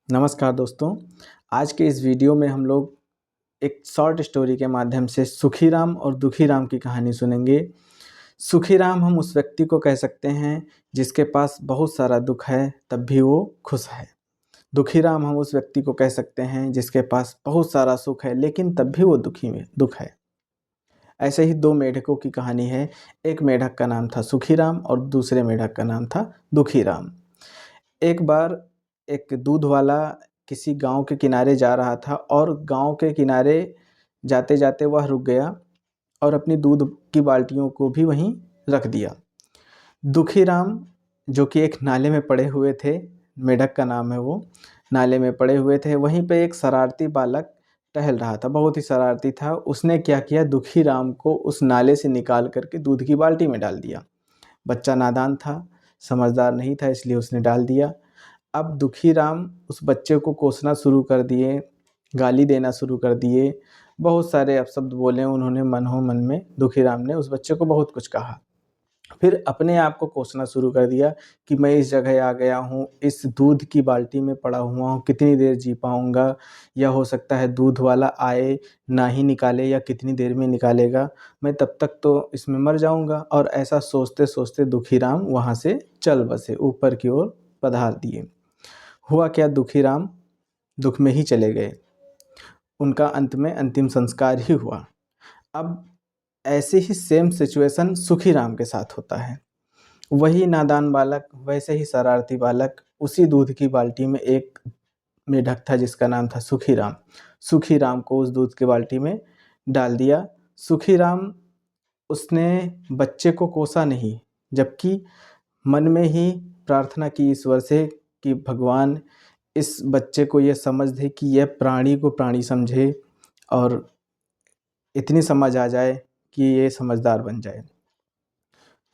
नमस्कार दोस्तों। आज के इस वीडियो में हम लोग एक शॉर्ट स्टोरी के माध्यम से सुखीराम और दुखीराम की कहानी सुनेंगे। सुखीराम हम उस व्यक्ति को कह सकते हैं जिसके पास बहुत सारा दुख है तब भी वो खुश है। दुखीराम हम उस व्यक्ति को कह सकते हैं जिसके पास बहुत सारा सुख है लेकिन तब भी वो दुख है। ऐसे ही दो मेढकों की कहानी है। एक मेढक का नाम था सुखीराम और दूसरे मेढक का नाम था दुखीराम। एक बार एक दूध वाला किसी गांव के किनारे जा रहा था और गांव के किनारे जाते जाते वह रुक गया और अपनी दूध की बाल्टियों को भी वहीं रख दिया। दुखीराम जो कि एक नाले में पड़े हुए थे, मेढक का नाम है वो, नाले में पड़े हुए थे। वहीं पे एक शरारती बालक टहल रहा था, बहुत ही शरारती था। उसने क्या किया, दुखीराम को उस नाले से निकाल करके दूध की बाल्टी में डाल दिया। बच्चा नादान था, समझदार नहीं था, इसलिए उसने डाल दिया। अब दुखीराम उस बच्चे को कोसना शुरू कर दिए, गाली देना शुरू कर दिए, बहुत सारे अपशब्द बोले उन्होंने। मन हो मन में दुखीराम ने उस बच्चे को बहुत कुछ कहा। फिर अपने आप को कोसना शुरू कर दिया कि मैं इस जगह आ गया हूँ, इस दूध की बाल्टी में पड़ा हुआ हूँ, कितनी देर जी पाऊँगा, या हो सकता है दूध वाला आए ना ही निकाले या कितनी देर में निकालेगा, मैं तब तक तो इसमें मर जाऊँगा। और ऐसा सोचते सोचते दुखीराम वहाँ से चल बसे, ऊपर की ओर पधार दिए। हुआ क्या, दुखीराम दुख में ही चले गए। उनका अंत में अंतिम संस्कार ही हुआ। अब ऐसे ही सेम सिचुएशन सुखीराम के साथ होता है। वही नादान बालक, वैसे ही शरारती बालक, उसी दूध की बाल्टी में एक मेढक था जिसका नाम था सुखीराम। सुखीराम को उस दूध की बाल्टी में डाल दिया। सुखीराम, उसने बच्चे को कोसा नहीं, जबकि मन में ही प्रार्थना की ईश्वर से कि भगवान इस बच्चे को ये समझ दे कि यह प्राणी को प्राणी समझे और इतनी समझ आ जाए कि ये समझदार बन जाए।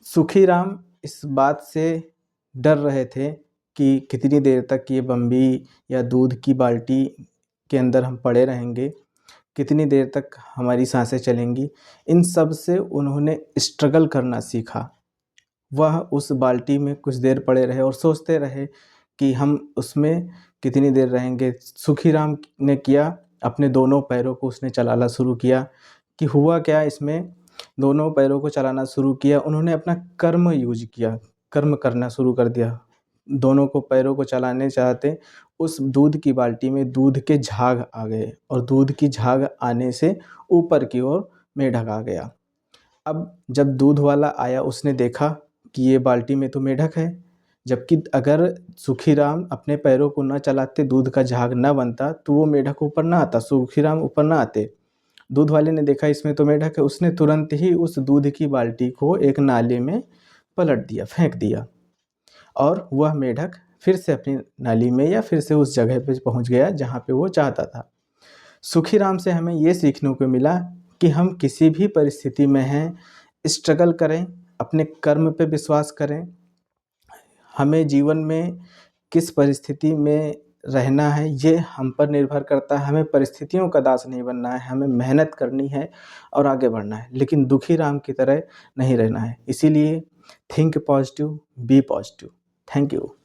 सुखीराम इस बात से डर रहे थे कि कितनी देर तक ये बम्बी या दूध की बाल्टी के अंदर हम पड़े रहेंगे, कितनी देर तक हमारी सांसें चलेंगी। इन सब से उन्होंने स्ट्रगल करना सीखा। वह उस बाल्टी में कुछ देर पड़े रहे और सोचते रहे कि हम उसमें कितनी देर रहेंगे। सुखीराम ने किया, अपने दोनों पैरों को उसने चलाना शुरू किया। कि हुआ क्या, इसमें दोनों पैरों को चलाना शुरू किया, उन्होंने अपना कर्म यूज किया, कर्म करना शुरू कर दिया। दोनों को पैरों को चलाने चाहते उस दूध की बाल्टी में दूध के झाग आ गए और दूध की झाग आने से ऊपर की ओर मेढक आ गया। अब जब दूध वाला आया उसने देखा कि ये बाल्टी में तो मेढक है, जबकि अगर सुखीराम अपने पैरों को न चलाते, दूध का झाग न बनता, तो वो मेढक ऊपर ना आता, सुखीराम ऊपर ना आते। दूध वाले ने देखा इसमें तो मेढक है, उसने तुरंत ही उस दूध की बाल्टी को एक नाले में पलट दिया, फेंक दिया, और वह मेढक फिर से अपनी नाली में या फिर से उस जगह पे पहुंच गया जहां पे वो चाहता था। सुखीराम से हमें ये सीखने को मिला कि हम किसी भी परिस्थिति में हैं, स्ट्रगल करें, अपने कर्म पे विश्वास करें। हमें जीवन में किस परिस्थिति में रहना है ये हम पर निर्भर करता है। हमें परिस्थितियों का दास नहीं बनना है, हमें मेहनत करनी है और आगे बढ़ना है, लेकिन दुखीराम की तरह नहीं रहना है। इसीलिए think positive, be positive. Thank you.